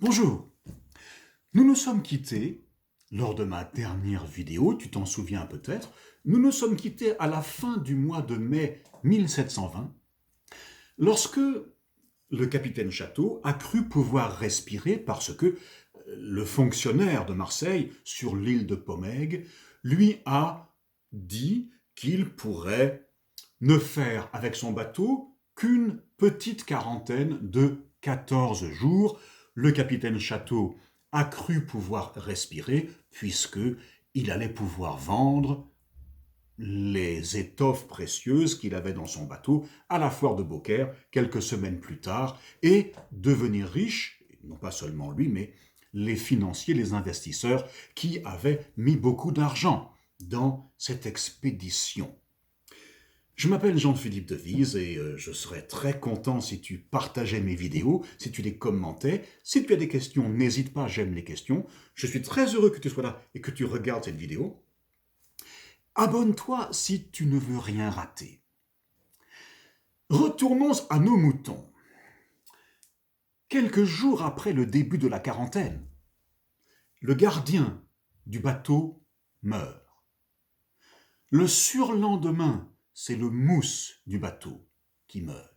Bonjour, nous nous sommes quittés lors de ma dernière vidéo, tu t'en souviens peut-être, nous nous sommes quittés à la fin du mois de mai 1720, lorsque le capitaine Château a cru pouvoir respirer parce que le fonctionnaire de Marseille sur l'île de Pomègue lui a dit qu'il pourrait ne faire avec son bateau qu'une petite quarantaine de 14 jours. Le capitaine Château a cru pouvoir respirer puisqu'il allait pouvoir vendre les étoffes précieuses qu'il avait dans son bateau à la foire de Beaucaire quelques semaines plus tard et devenir riche, non pas seulement lui, mais les financiers, les investisseurs qui avaient mis beaucoup d'argent dans cette expédition. Je m'appelle Jean-Philippe Devise et je serais très content si tu partageais mes vidéos, si tu les commentais. Si tu as des questions, n'hésite pas, j'aime les questions. Je suis très heureux que tu sois là et que tu regardes cette vidéo. Abonne-toi si tu ne veux rien rater. Retournons à nos moutons. Quelques jours après le début de la quarantaine, le gardien du bateau meurt. Le surlendemain, c'est le mousse du bateau qui meurt.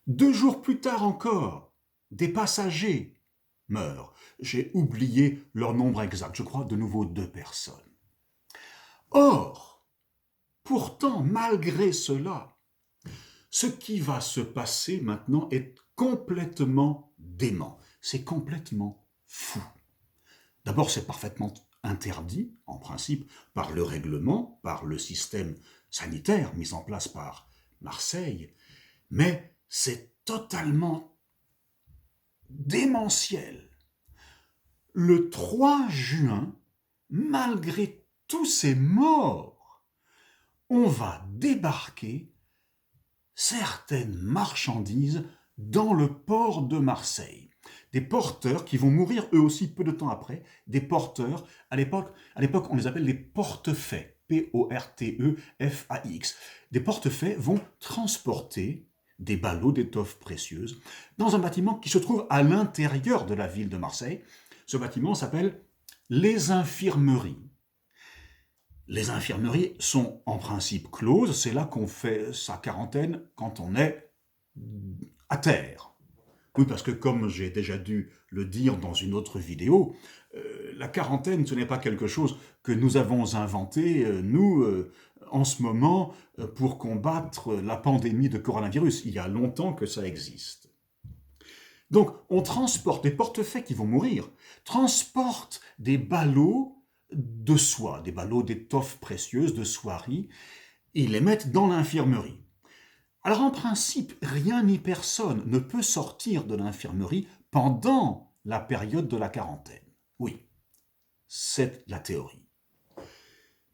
2 jours plus tard encore, des passagers meurent. J'ai oublié leur nombre exact, je crois de nouveau 2 personnes. Or, pourtant, malgré cela, ce qui va se passer maintenant est complètement dément. C'est complètement fou. D'abord, c'est parfaitement interdit, en principe, par le règlement, par le système sanitaire mis en place par Marseille, mais c'est totalement démentiel. Le 3 juin, malgré tous ces morts, on va débarquer certaines marchandises dans le port de Marseille. Des porteurs qui vont mourir eux aussi peu de temps après, des porteurs, à l'époque on les appelle les portefaix, P-O-R-T-E-F-A-X. Des portefaix vont transporter des ballots d'étoffes précieuses dans un bâtiment qui se trouve à l'intérieur de la ville de Marseille. Ce bâtiment s'appelle les infirmeries. Les infirmeries sont en principe closes, c'est là qu'on fait sa quarantaine quand on est à terre. Oui, parce que comme j'ai déjà dû le dire dans une autre vidéo, la quarantaine, ce n'est pas quelque chose que nous avons inventé, nous, en ce moment, pour combattre la pandémie de coronavirus. Il y a longtemps que ça existe. Donc, on transporte des portefaix qui vont mourir, transporte des ballots de soie, des ballots d'étoffes précieuses, de soieries, et les mettent dans l'infirmerie. Alors en principe, rien ni personne ne peut sortir de l'infirmerie pendant la période de la quarantaine. Oui, c'est la théorie.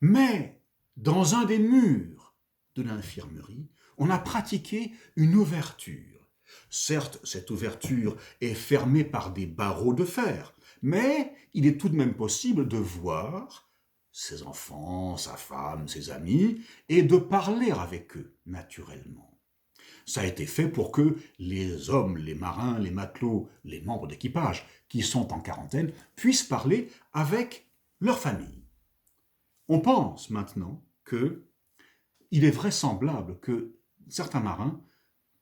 Mais dans un des murs de l'infirmerie, on a pratiqué une ouverture. Certes, cette ouverture est fermée par des barreaux de fer, mais il est tout de même possible de voir ses enfants, sa femme, ses amis, et de parler avec eux naturellement. Ça a été fait pour que les hommes, les marins, les matelots, les membres d'équipage qui sont en quarantaine puissent parler avec leur famille. On pense maintenant qu'il est vraisemblable que certains marins,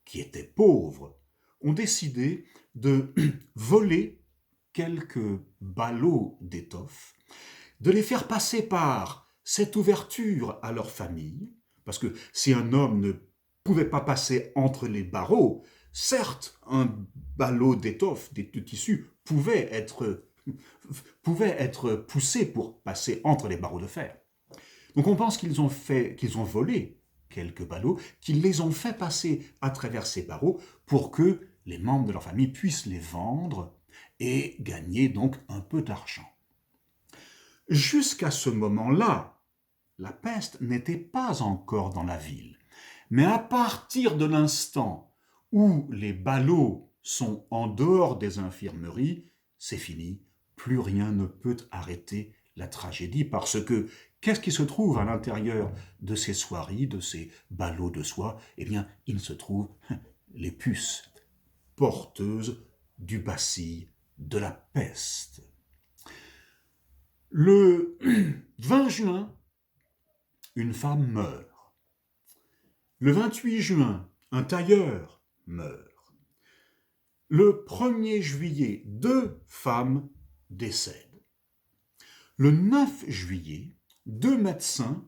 qui étaient pauvres, ont décidé de voler quelques ballots d'étoffes, de les faire passer par cette ouverture à leur famille, parce que si un homme ne pouvait pas passer entre les barreaux, certes, un ballot d'étoffe, de tissu, pouvait être poussé pour passer entre les barreaux de fer. Donc on pense qu'ils ont volé quelques ballots, qu'ils les ont fait passer à travers ces barreaux pour que les membres de leur famille puissent les vendre et gagner donc un peu d'argent. Jusqu'à ce moment-là, la peste n'était pas encore dans la ville. Mais à partir de l'instant où les ballots sont en dehors des infirmeries, c'est fini. Plus rien ne peut arrêter la tragédie parce que qu'est-ce qui se trouve à l'intérieur de ces soieries, de ces ballots de soie? Eh bien, il se trouve les puces porteuses du bacille de la peste. Le 20 juin, une femme meurt. Le 28 juin, un tailleur meurt. Le 1er juillet, 2 femmes décèdent. Le 9 juillet, 2 médecins,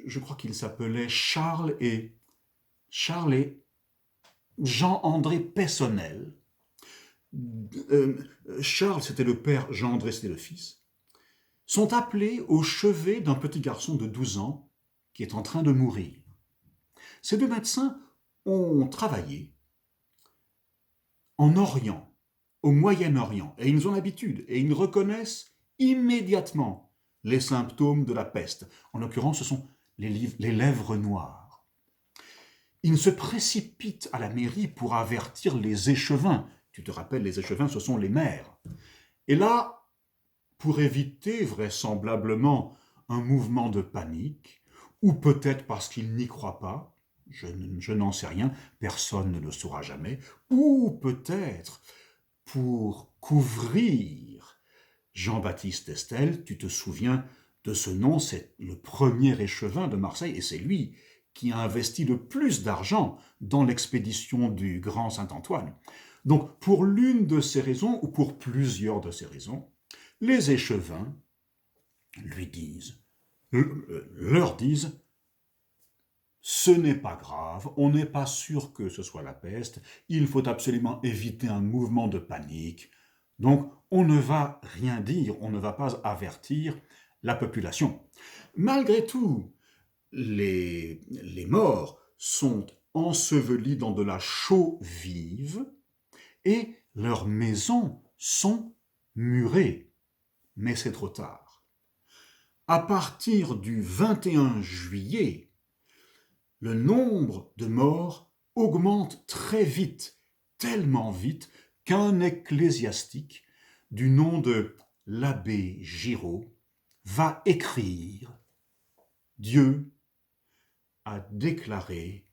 je crois qu'ils s'appelaient Charles et Jean-André Peyssonnel. Charles, c'était le père, Jean-André, c'était le fils, sont appelés au chevet d'un petit garçon de 12 ans qui est en train de mourir. Ces 2 médecins ont travaillé en Orient, au Moyen-Orient, et ils ont l'habitude, et ils reconnaissent immédiatement les symptômes de la peste. En l'occurrence, ce sont les lèvres noires. Ils se précipitent à la mairie pour avertir les échevins. Tu te rappelles, les échevins, ce sont les maires. Et là, pour éviter vraisemblablement un mouvement de panique, ou peut-être parce qu'ils n'y croient pas, je n'en sais rien, personne ne le saura jamais, ou peut-être pour couvrir Jean-Baptiste Estelle, tu te souviens de ce nom, c'est le premier échevin de Marseille, et c'est lui qui a investi le plus d'argent dans l'expédition du Grand Saint-Antoine. Donc, pour l'une de ces raisons, ou pour plusieurs de ces raisons, les échevins leur disent ce n'est pas grave, on n'est pas sûr que ce soit la peste, il faut absolument éviter un mouvement de panique. Donc, on ne va rien dire, on ne va pas avertir la population. Malgré tout, les morts sont ensevelis dans de la chaux vive et leurs maisons sont murées. Mais c'est trop tard. À partir du 21 juillet, le nombre de morts augmente très vite, tellement vite qu'un ecclésiastique du nom de l'abbé Giraud va écrire « Dieu a déclaré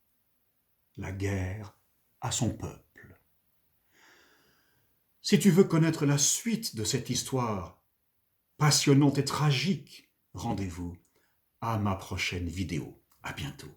la guerre à son peuple ». Si tu veux connaître la suite de cette histoire passionnante et tragique, rendez-vous à ma prochaine vidéo. À bientôt.